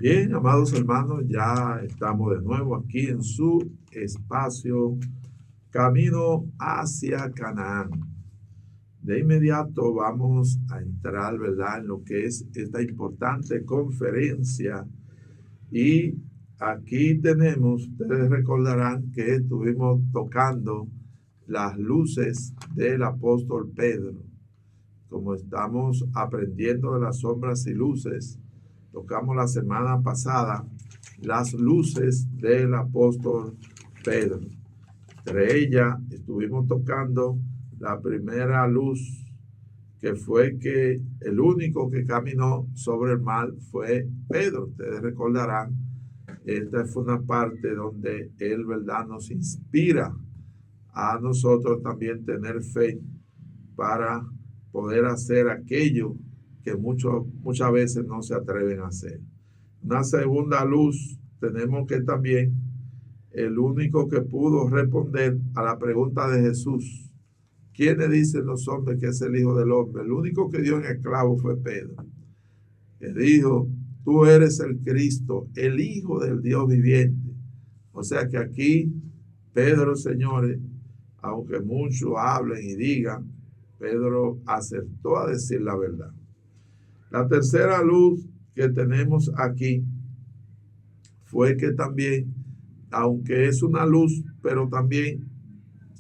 Bien, amados hermanos, ya estamos de nuevo aquí en su espacio Camino hacia Canaán. De inmediato vamos a entrar, ¿verdad?, en lo que es esta importante conferencia. Y aquí tenemos, ustedes recordarán que estuvimos tocando las luces del apóstol Pedro. Como estamos aprendiendo de las sombras y luces, tocamos la semana pasada las luces del apóstol Pedro. Entre ellas estuvimos tocando la primera luz, que fue que el único que caminó sobre el mar fue Pedro. Ustedes recordarán, esta fue una parte donde él, ¿verdad?, nos inspira a nosotros también tener fe para poder hacer aquello que muchas veces no se atreven a hacer. Una segunda luz, tenemos que también el único que pudo responder a la pregunta de Jesús: ¿quiénes dicen los hombres que es el Hijo del Hombre? El único que dio en el clavo fue Pedro, que dijo: tú eres el Cristo, el Hijo del Dios viviente. O sea que aquí Pedro, señores, aunque muchos hablen y digan, Pedro acertó a decir la verdad. La tercera luz que tenemos aquí fue que también, aunque es una luz, pero también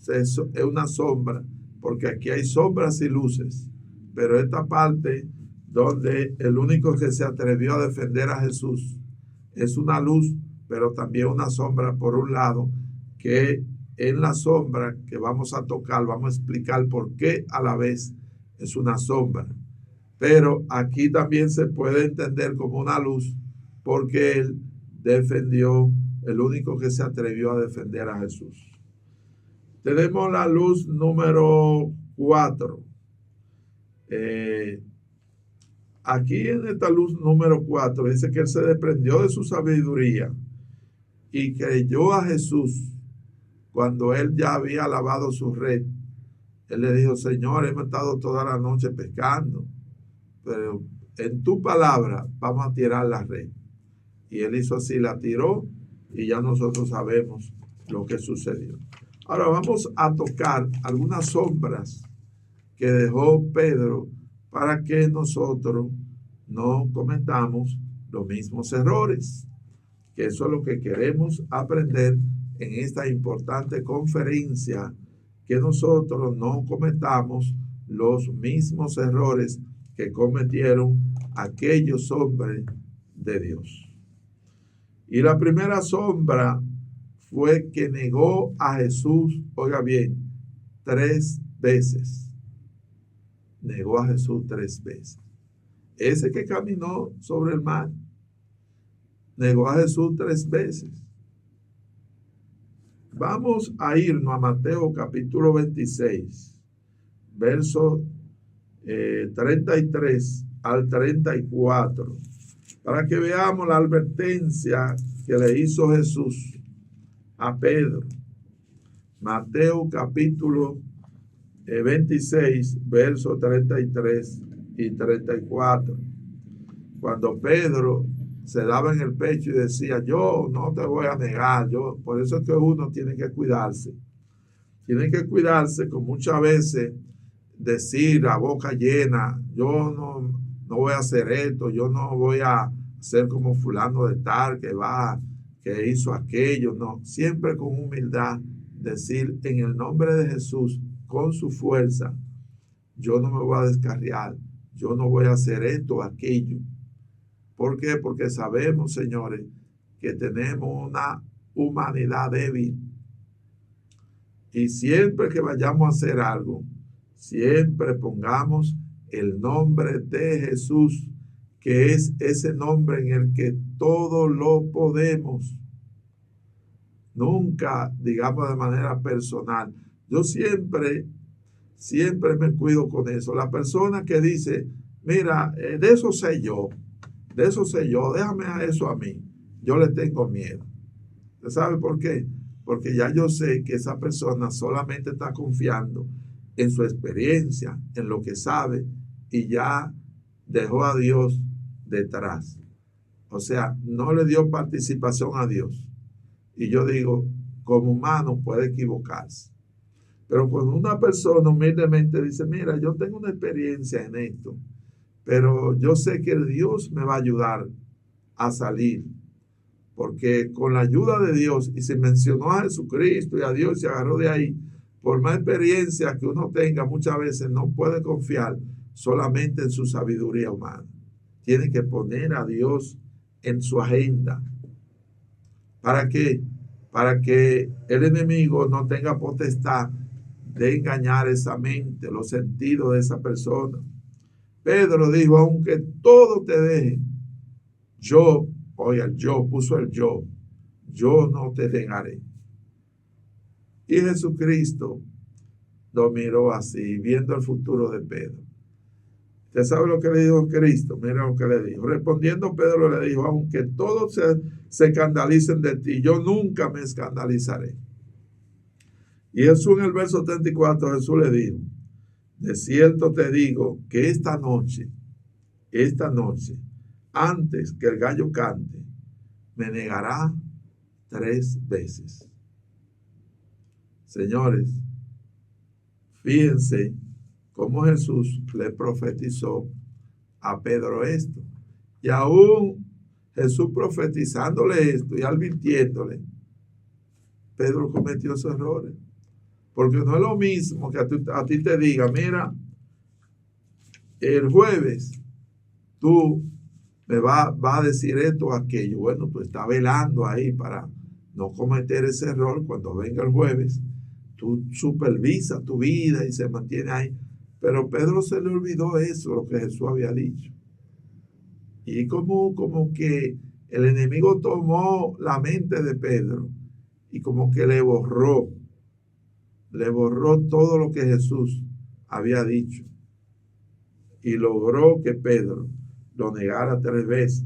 es una sombra, porque aquí hay sombras y luces, pero esta parte donde el único que se atrevió a defender a Jesús es una luz, pero también una sombra por un lado, que en la sombra que vamos a tocar, vamos a explicar por qué a la vez es una sombra. Pero aquí también se puede entender como una luz, porque él defendió, el único que se atrevió a defender a Jesús. Tenemos la luz número 4. Aquí en esta luz número 4 dice que él se desprendió de su sabiduría y creyó a Jesús. Cuando él ya había lavado su red, él le dijo: Señor, hemos estado toda la noche pescando, pero en tu palabra vamos a tirar la red. Y él hizo así, la tiró, y ya nosotros sabemos lo que sucedió. Ahora vamos a tocar algunas sombras que dejó Pedro para que nosotros no cometamos los mismos errores, que eso es lo que queremos aprender en esta importante conferencia, que nosotros no cometamos los mismos errores que cometieron aquellos hombres de Dios. Y la primera sombra fue que negó a Jesús, oiga bien, 3 veces. Negó a Jesús 3 veces. Ese que caminó sobre el mar negó a Jesús 3 veces. Vamos a irnos a Mateo capítulo 26, versos 33 al 34, para que veamos la advertencia que le hizo Jesús a Pedro. Mateo capítulo 26, versos 33 y 34. Cuando Pedro se daba en el pecho y decía: yo no te voy a negar, por eso es que uno tiene que cuidarse. Tiene que cuidarse con muchas veces decir a boca llena: yo no voy a hacer esto, yo no voy a ser como fulano de tal que hizo aquello. No, siempre con humildad decir: en el nombre de Jesús, con su fuerza, yo no me voy a descarriar, yo no voy a hacer esto o aquello. ¿Por qué? Porque sabemos, señores, que tenemos una humanidad débil. Y siempre que vayamos a hacer algo, siempre pongamos el nombre de Jesús, que es ese nombre en el que todo lo podemos. Nunca digamos de manera personal. Yo siempre me cuido con eso. La persona que dice: mira, de eso sé yo, déjame a eso a mí, yo le tengo miedo. ¿Usted sabe por qué? Porque ya yo sé que esa persona solamente está confiando en su experiencia, en lo que sabe, y ya dejó a Dios detrás. O sea, no le dio participación a Dios. Y yo digo, como humano puede equivocarse. Pero cuando una persona humildemente dice, mira, yo tengo una experiencia en esto, pero yo sé que Dios me va a ayudar a salir. Porque con la ayuda de Dios, y se mencionó a Jesucristo y a Dios y se agarró de ahí, por más experiencia que uno tenga, muchas veces no puede confiar solamente en su sabiduría humana. Tiene que poner a Dios en su agenda. ¿Para qué? Para que el enemigo no tenga potestad de engañar esa mente, los sentidos de esa persona. Pedro dijo, aunque todo te deje, yo, oiga, yo, puso el yo no te dejaré. Y Jesucristo lo miró así, viendo el futuro de Pedro. ¿Usted sabe lo que le dijo Cristo? Mira lo que le dijo. Respondiendo Pedro le dijo, aunque todos se escandalicen de ti, yo nunca me escandalizaré. Y Jesús en el verso 34, Jesús le dijo, de cierto te digo que esta noche, antes que el gallo cante, me negará 3 veces. Señores, fíjense cómo Jesús le profetizó a Pedro esto. Y aún Jesús profetizándole esto y advirtiéndole, Pedro cometió esos errores. Porque no es lo mismo que a ti te diga, mira, el jueves tú me vas a decir esto o aquello. Bueno, tú estás velando ahí para no cometer ese error. Cuando venga el jueves, tú supervisas tu vida y se mantiene ahí. Pero Pedro se le olvidó eso, lo que Jesús había dicho. Y como que el enemigo tomó la mente de Pedro y como que le borró todo lo que Jesús había dicho. Y logró que Pedro lo negara 3 veces.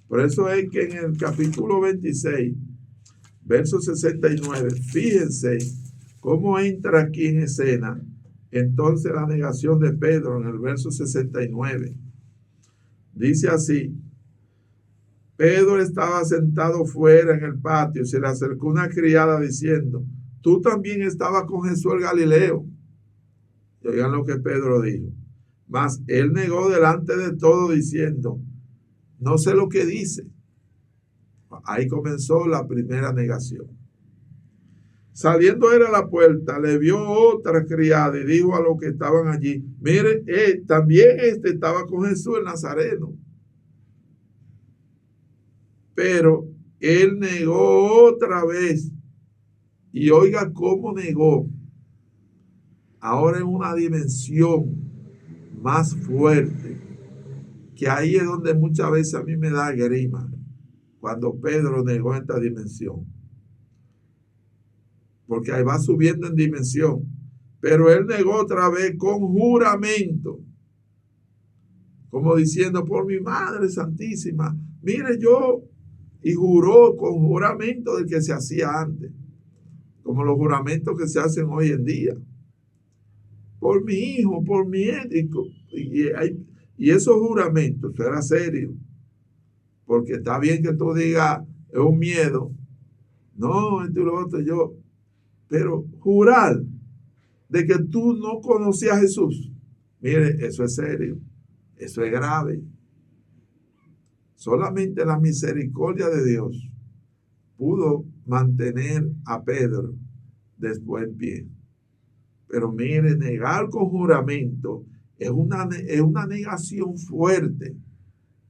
Por eso es que en el capítulo 26, verso 69, fíjense cómo entra aquí en escena entonces la negación de Pedro en el verso 69. Dice así, Pedro estaba sentado fuera en el patio y se le acercó una criada diciendo, tú también estabas con Jesús el Galileo. Y oigan lo que Pedro dijo. Mas él negó delante de todo diciendo, no sé lo que dice. Ahí comenzó la primera negación. Saliendo él a la puerta, le vio otra criada y dijo a los que estaban allí, mire, también estaba con Jesús el Nazareno. Pero él negó otra vez. Y oiga cómo negó. Ahora en una dimensión más fuerte. Que ahí es donde muchas veces a mí me da grima. Cuando Pedro negó esta dimensión. Porque ahí va subiendo en dimensión. Pero él negó otra vez con juramento. Como diciendo, por mi Madre Santísima. Mire yo. Y juró con juramento del que se hacía antes. Como los juramentos que se hacen hoy en día. Por mi hijo, por mi ético. Y esos juramentos, era serio. Porque está bien que tú digas, es un miedo. No, esto y lo otro, pero jurar de que tú no conocías a Jesús. Mire, eso es serio. Eso es grave. Solamente la misericordia de Dios pudo mantener a Pedro después en pie. Pero mire, negar con juramento es una negación fuerte.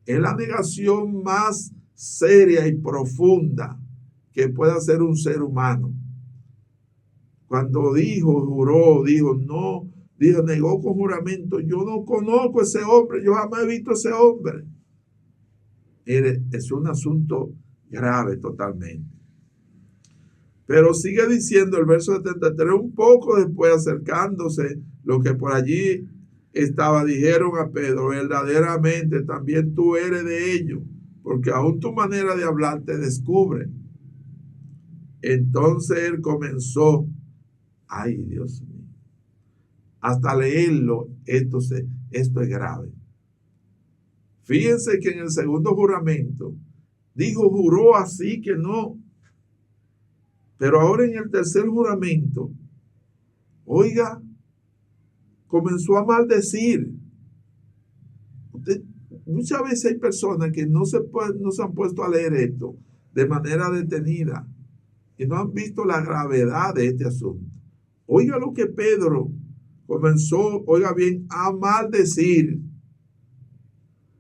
Es la negación más seria y profunda que puede hacer un ser humano. Cuando negó con juramento, yo no conozco a ese hombre, yo jamás he visto a ese hombre. Mire, es un asunto grave totalmente. Pero sigue diciendo el verso 73, un poco después acercándose, lo que por allí estaba, dijeron a Pedro, verdaderamente también tú eres de ellos, porque aún tu manera de hablar te descubre. Entonces él comenzó, ay Dios mío, hasta leerlo, esto es grave. Fíjense que en el segundo juramento dijo, juró así que no. Pero ahora en el tercer juramento, oiga, comenzó a maldecir. Muchas veces hay personas que no se han puesto a leer esto de manera detenida y no han visto la gravedad de este asunto. Oiga lo que Pedro comenzó, oiga bien, a maldecir.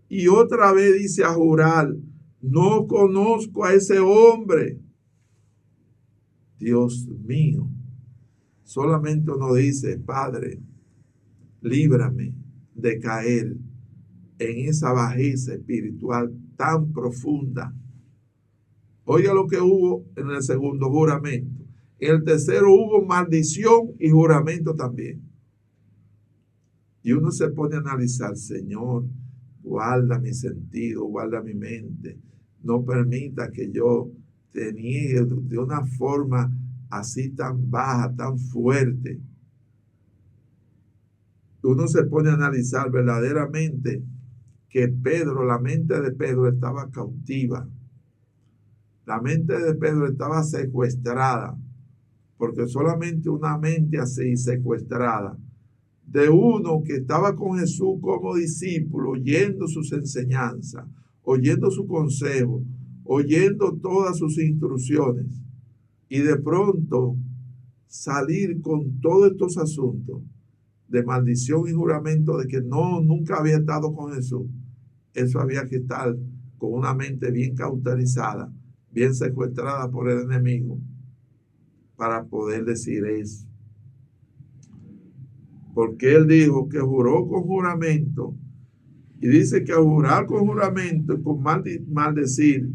Y otra vez dice a jurar, no conozco a ese hombre. Dios mío, solamente uno dice, Padre, líbrame de caer en esa bajeza espiritual tan profunda. Oiga lo que hubo en el segundo juramento. En el tercero hubo maldición y juramento también. Y uno se pone a analizar, Señor, guarda mi sentido, guarda mi mente. No permita que yo te niegue de una forma así tan baja, tan fuerte. Uno se pone a analizar verdaderamente que Pedro, la mente de Pedro estaba cautiva. La mente de Pedro estaba secuestrada, porque solamente una mente así secuestrada, de uno que estaba con Jesús como discípulo, oyendo sus enseñanzas, oyendo su consejo, oyendo todas sus instrucciones, y de pronto salir con todos estos asuntos de maldición y juramento de que no, nunca había estado con Jesús. Eso había que estar con una mente bien cauterizada, bien secuestrada por el enemigo, para poder decir eso. Porque él dijo que juró con juramento, y dice que al jurar con juramento y con maldecir,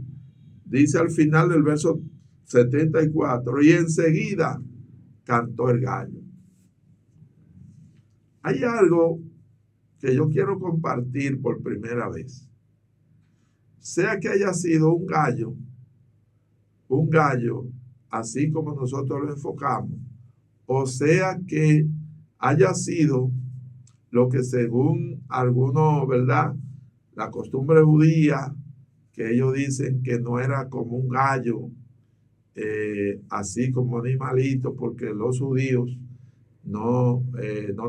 dice al final del verso 74, y enseguida cantó el gallo. Hay algo que yo quiero compartir por primera vez. Sea que haya sido un gallo, así como nosotros lo enfocamos, o sea que haya sido lo que según algunos, ¿verdad? La costumbre judía, que ellos dicen que no era como un gallo, así como animalito, porque los judíos no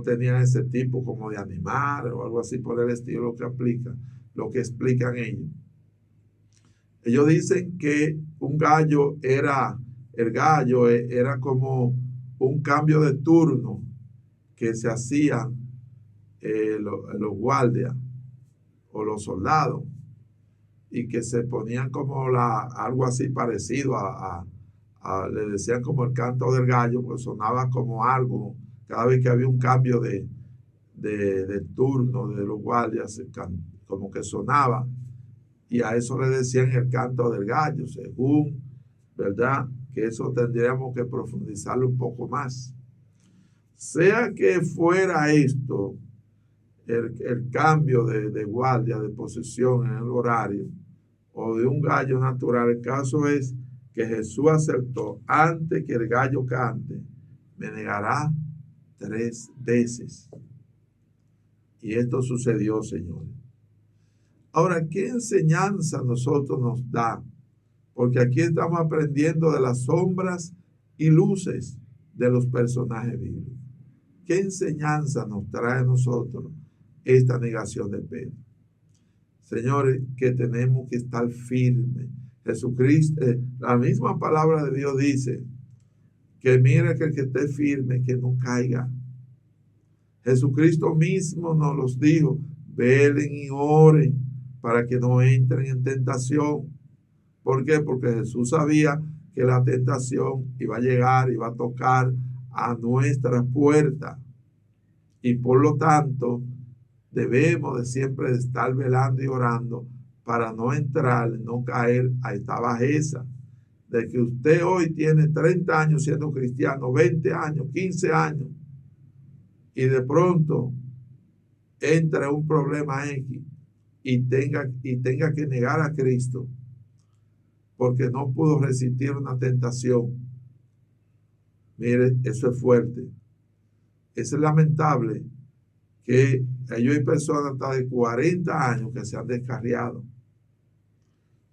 tenían ese tipo como de animal o algo así por el estilo, lo que explican ellos. Ellos dicen que el gallo era como un cambio de turno que se hacían los guardias o los soldados, y que se ponían como algo así parecido le decían como el canto del gallo, pues sonaba como algo, cada vez que había un cambio de turno de los guardias, como que sonaba, y a eso le decían el canto del gallo, según, ¿verdad? Que eso tendríamos que profundizarlo un poco más. Sea que fuera esto, el cambio de guardia, de posición en el horario, o de un gallo natural, el caso es que Jesús acertó, antes que el gallo cante, me negará 3 veces. Y esto sucedió, señores. Ahora, ¿qué enseñanza nosotros nos da? Porque aquí estamos aprendiendo de las sombras y luces de los personajes bíblicos. ¿Qué enseñanza nos trae a nosotros esta negación de Pedro? Señores, que tenemos que estar firmes. Jesucristo, la misma palabra de Dios dice que mire que el que esté firme, que no caiga. Jesucristo mismo nos los dijo, velen y oren para que no entren en tentación. ¿Por qué? Porque Jesús sabía que la tentación iba a llegar, iba a tocar a nuestra puerta. Y por lo tanto, debemos de siempre estar velando y orando para no entrar, no caer a esta bajeza de que usted hoy tiene 30 años siendo cristiano, 20 años, 15 años, y de pronto entra un problema X y tenga que negar a Cristo porque no pudo resistir una tentación. Mire, eso es fuerte. Eso es lamentable, que ellos hay personas hasta de 40 años que se han descarriado.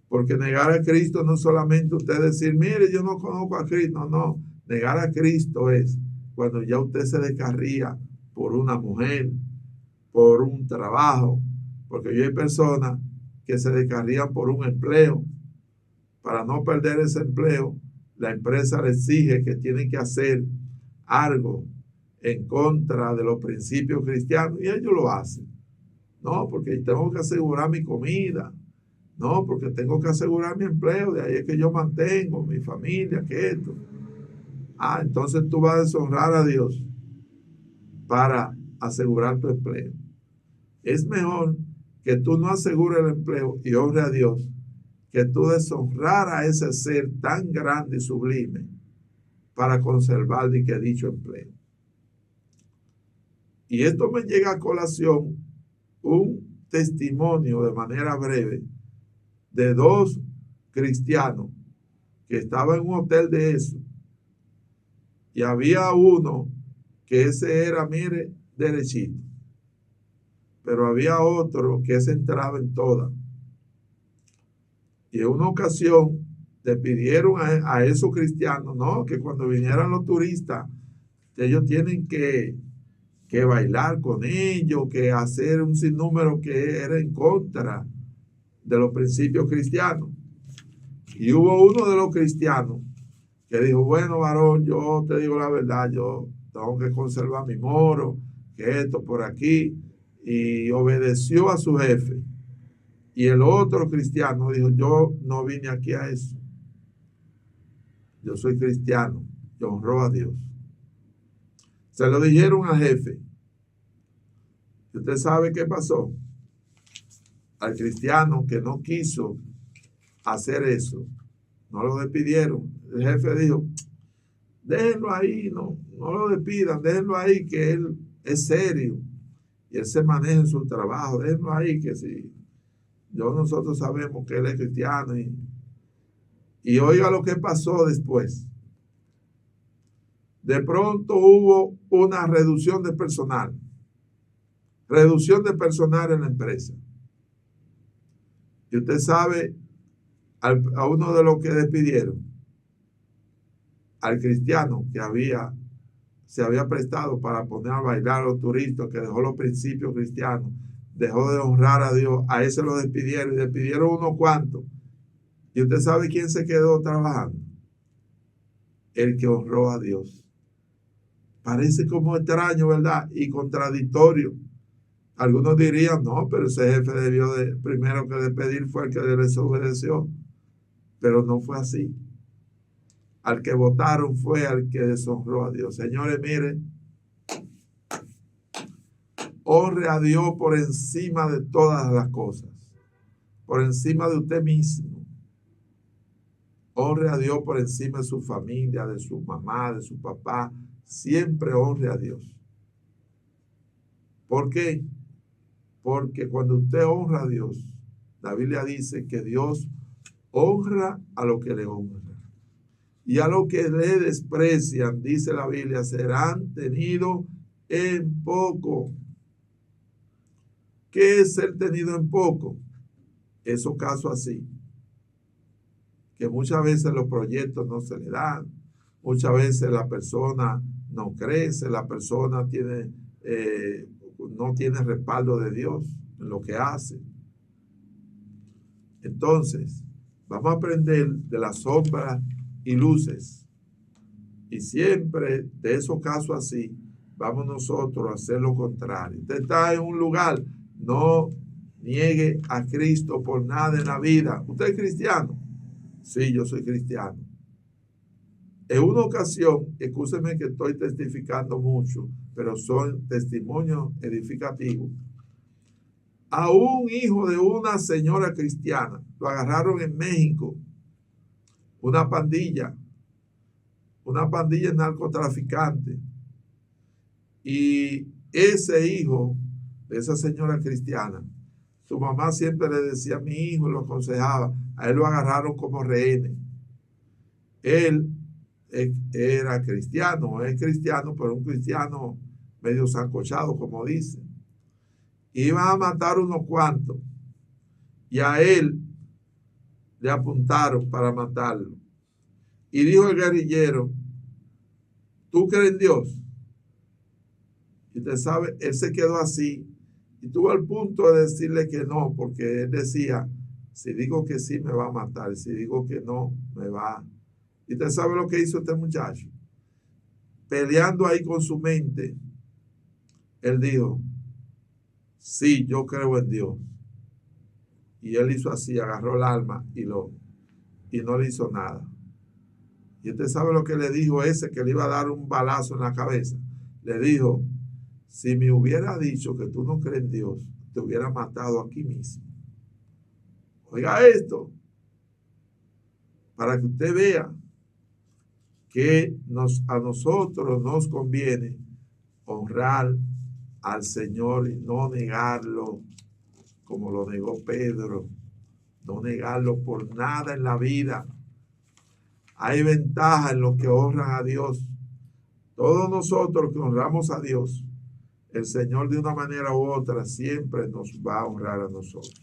Porque negar a Cristo no solamente usted decir, mire, yo no conozco a Cristo, no. Negar a Cristo es cuando ya usted se descarría por una mujer, por un trabajo, porque yo hay personas que se descarrían por un empleo. Para no perder ese empleo, la empresa le exige que tienen que hacer algo en contra de los principios cristianos y ellos lo hacen. No, porque tengo que asegurar mi comida. No, porque tengo que asegurar mi empleo, de ahí es que yo mantengo mi familia, que esto. Entonces tú vas a deshonrar a Dios para asegurar tu empleo. Es mejor que tú no asegures el empleo y honre a Dios, que tú deshonrar a ese ser tan grande y sublime para conservar dicho empleo. Y esto me llega a colación un testimonio de manera breve de dos cristianos que estaban en un hotel de eso. Y había uno que ese era, mire, derechito. Pero había otro que se entraba en todas. Y en una ocasión le pidieron a esos cristianos, no, que cuando vinieran los turistas, ellos tienen que bailar con ellos, que hacer un sinnúmero que era en contra de los principios cristianos. Y hubo uno de los cristianos que dijo, bueno, varón, yo te digo la verdad, yo tengo que conservar mi moro, que esto por aquí, y obedeció a su jefe. Y el otro cristiano dijo, yo no vine aquí a eso. Yo soy cristiano, yo honro a Dios. Se lo dijeron al jefe. ¿Y usted sabe qué pasó? Al cristiano que no quiso hacer eso, no lo despidieron. El jefe dijo, déjenlo ahí, no lo despidan, déjenlo ahí, que él es serio y él se maneja en su trabajo, déjenlo ahí, que si nosotros sabemos que él es cristiano. Y oiga lo que pasó después. De pronto hubo una reducción de personal en la empresa. Y usted sabe a uno de los que despidieron, al cristiano que se había prestado para poner a bailar a los turistas, que dejó los principios cristianos, dejó de honrar a Dios, a ese lo despidieron y despidieron unos cuantos. ¿Y usted sabe quién se quedó trabajando? El que honró a Dios. Parece como extraño, ¿verdad? Y contradictorio. Algunos dirían, no, pero ese jefe debió primero que despedir fue el que desobedeció. Pero no fue así. Al que votaron fue al que deshonró a Dios. Señores, miren, honre a Dios por encima de todas las cosas, por encima de usted mismo. Honre a Dios por encima de su familia, de su mamá, de su papá. Siempre honre a Dios. ¿Por qué? Porque cuando usted honra a Dios, la Biblia dice que Dios honra a lo que le honra. Y a lo que le desprecian, dice la Biblia, serán tenidos en poco. ¿Qué es ser tenido en poco? Esos casos así. Que muchas veces los proyectos no se le dan. Muchas veces la persona no crece, la persona no tiene respaldo de Dios en lo que hace. Entonces, vamos a aprender de las sombras y luces. Y siempre de esos casos así, vamos nosotros a hacer lo contrario. Usted está en un lugar, no niegue a Cristo por nada en la vida. ¿Usted es cristiano? Sí, yo soy cristiano. En una ocasión, escúcheme que estoy testificando mucho, pero son testimonios edificativos. A un hijo de una señora cristiana lo agarraron en México, una pandilla de narcotraficantes. Y ese hijo de esa señora cristiana, su mamá siempre le decía a mi hijo, lo aconsejaba, a él lo agarraron como rehenes. Él era cristiano, es cristiano, pero un cristiano medio sancochado, como dicen. Iban a matar unos cuantos y a él le apuntaron para matarlo. Y dijo el guerrillero, ¿tú crees en Dios? Y usted sabe, él se quedó así y tuvo el punto de decirle que no, porque él decía, si digo que sí me va a matar, si digo que no me va. Y usted sabe lo que hizo este muchacho. Peleando ahí con su mente, él dijo, sí, yo creo en Dios. Y él hizo así, agarró el arma y no le hizo nada. Y usted sabe lo que le dijo ese que le iba a dar un balazo en la cabeza. Le dijo, si me hubiera dicho que tú no crees en Dios, te hubiera matado aquí mismo. Oiga esto, para que usted vea que a nosotros nos conviene honrar al Señor y no negarlo como lo negó Pedro, no negarlo por nada en la vida. Hay ventaja en los que honran a Dios. Todos nosotros que honramos a Dios, el Señor de una manera u otra siempre nos va a honrar a nosotros.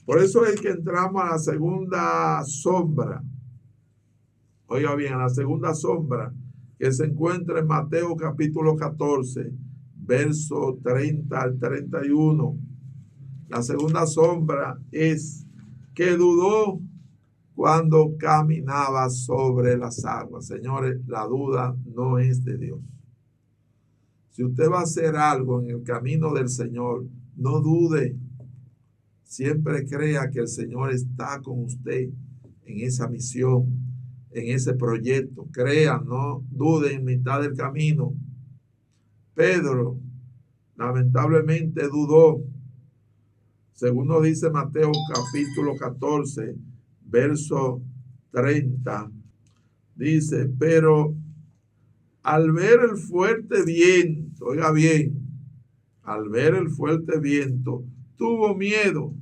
Por eso es que entramos a la segunda sombra. Oiga bien, a la segunda sombra que se encuentra en Mateo capítulo 14, verso 30 al 31. La segunda sombra es que dudó cuando caminaba sobre las aguas. Señores, la duda no es de Dios. Si usted va a hacer algo en el camino del Señor, no dude. Siempre crea que el Señor está con usted en esa misión, en ese proyecto. Crea, no dude en mitad del camino. Pedro lamentablemente dudó. Según nos dice Mateo capítulo 14, verso 30, dice, pero al ver el fuerte viento, oiga bien, al ver el fuerte viento, tuvo miedo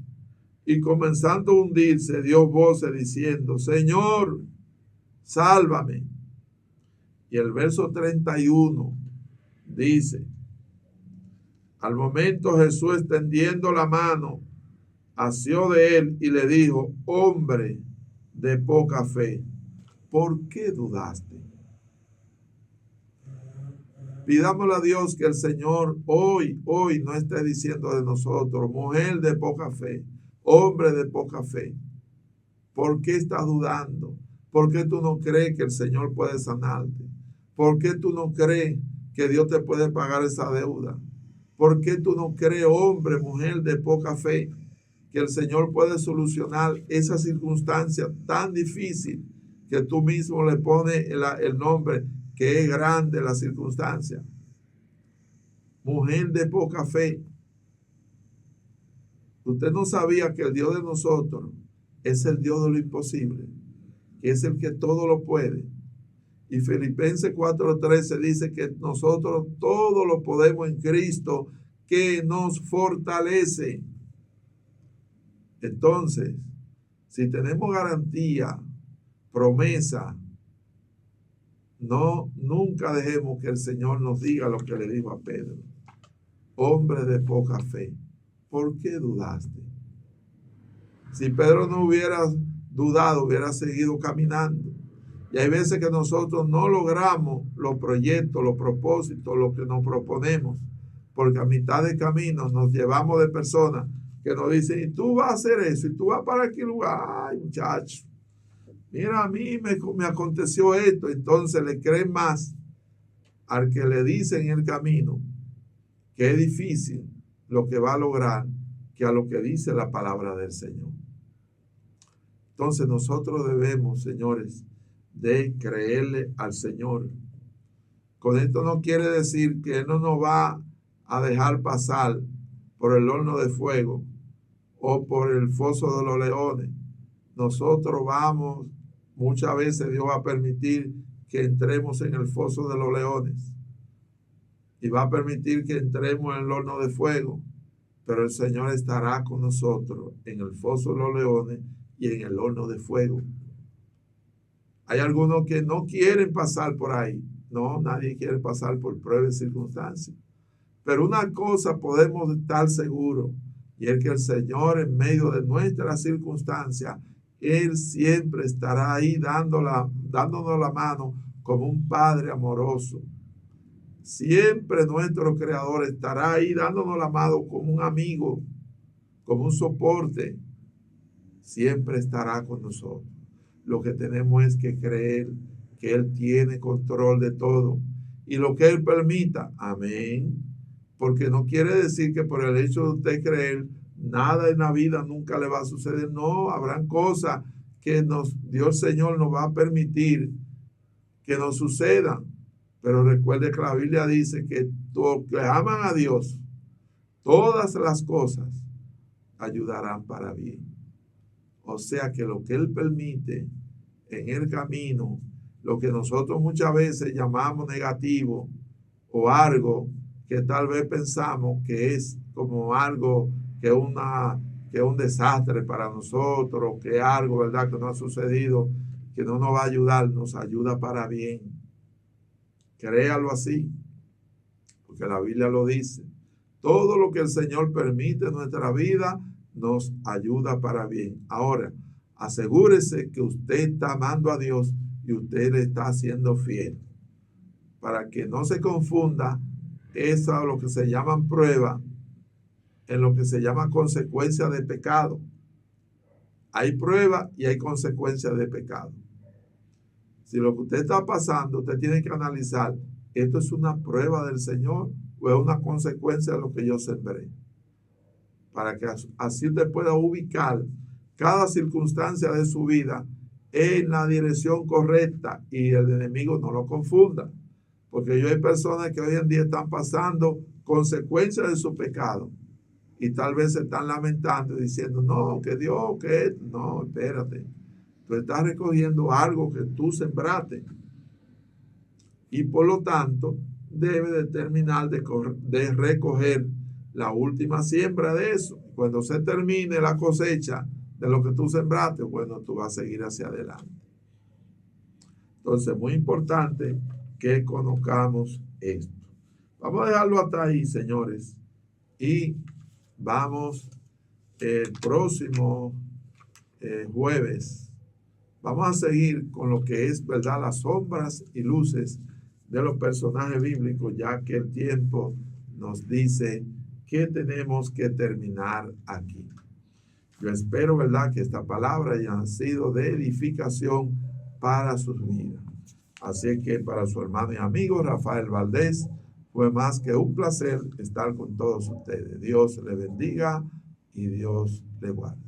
y comenzando a hundirse, dio voces diciendo, Señor, sálvame. Y el verso 31 dice, al momento Jesús extendiendo la mano, asió de él y le dijo, hombre de poca fe, ¿por qué dudaste? Pidámosle a Dios que el Señor hoy no esté diciendo de nosotros, mujer de poca fe, hombre de poca fe, ¿por qué estás dudando? ¿Por qué tú no crees que el Señor puede sanarte? ¿Por qué tú no crees que Dios te puede pagar esa deuda? ¿Por qué tú no crees, hombre, mujer de poca fe, que el Señor puede solucionar esa circunstancia tan difícil que tú mismo le pones el nombre, que es grande la circunstancia? Mujer de poca fe. Usted no sabía que el Dios de nosotros es el Dios de lo imposible, que es el que todo lo puede. Y Filipenses 4:13 dice que nosotros todo lo podemos en Cristo que nos fortalece. Entonces, si tenemos garantía, promesa, nunca dejemos que el Señor nos diga lo que le dijo a Pedro. Hombre de poca fe, ¿por qué dudaste? Si Pedro no hubiera dudado, hubiera seguido caminando. Y hay veces que nosotros no logramos los proyectos, los propósitos, lo que nos proponemos, porque a mitad de camino nos llevamos de personas que nos dicen, y tú vas a hacer eso, y tú vas para aquel lugar. Ay, muchacho, mira, a mí me aconteció esto. Entonces le creen más al que le dice en el camino que es difícil lo que va a lograr que a lo que dice la palabra del Señor. Entonces nosotros debemos, señores, de creerle al Señor. Con esto no quiere decir que Él no nos va a dejar pasar por el horno de fuego o por el foso de los leones. Nosotros vamos, muchas veces Dios va a permitir que entremos en el foso de los leones y va a permitir que entremos en el horno de fuego, pero el Señor estará con nosotros en el foso de los leones y en el horno de fuego. Hay algunos que no quieren pasar por ahí. No, nadie quiere pasar por pruebas y circunstancias. Pero una cosa podemos estar seguros, y es que el Señor en medio de nuestras circunstancias, Él siempre estará ahí dándonos la mano como un Padre amoroso. Siempre nuestro Creador estará ahí dándonos la mano como un amigo, como un soporte. Siempre estará con nosotros. Lo que tenemos es que creer que Él tiene control de todo. Y lo que Él permita, amén. Porque no quiere decir que por el hecho de usted creer, nada en la vida nunca le va a suceder. No, habrán cosas que Dios Señor nos va a permitir que nos sucedan. Pero recuerde que la Biblia dice que los que aman a Dios, todas las cosas ayudarán para bien. O sea que lo que Él permite en el camino, lo que nosotros muchas veces llamamos negativo o algo que tal vez pensamos que es como algo que es un desastre para nosotros, que es algo, ¿verdad?, que no ha sucedido, que no nos va a ayudar, nos ayuda para bien. Créalo así, porque la Biblia lo dice. Todo lo que el Señor permite en nuestra vida nos ayuda para bien. Ahora, asegúrese que usted está amando a Dios y usted le está siendo fiel. Para que no se confunda esa, lo que se llaman pruebas, en lo que se llama consecuencia de pecado. Hay pruebas y hay consecuencias de pecado. Si lo que usted está pasando, usted tiene que analizar, ¿esto es una prueba del Señor o es una consecuencia de lo que yo sembré? Para que así usted pueda ubicar cada circunstancia de su vida en la dirección correcta y el enemigo no lo confunda. Porque hay personas que hoy en día están pasando consecuencias de su pecado y tal vez se están lamentando y diciendo, no, que Dios, que no, espérate. Tú estás recogiendo algo que tú sembraste y por lo tanto debe de terminar de recoger la última siembra de eso. Cuando se termine la cosecha de lo que tú sembraste, bueno, tú vas a seguir hacia adelante. Entonces, muy importante que conozcamos esto. Vamos a dejarlo hasta ahí, señores, y vamos el próximo jueves. Vamos a seguir con lo que es, ¿verdad?, las sombras y luces de los personajes bíblicos, ya que el tiempo nos dice que tenemos que terminar aquí. Yo espero, ¿verdad?, que esta palabra haya sido de edificación para sus vidas. Así que para su hermano y amigo Rafael Valdés, fue más que un placer estar con todos ustedes. Dios le bendiga y Dios le guarde.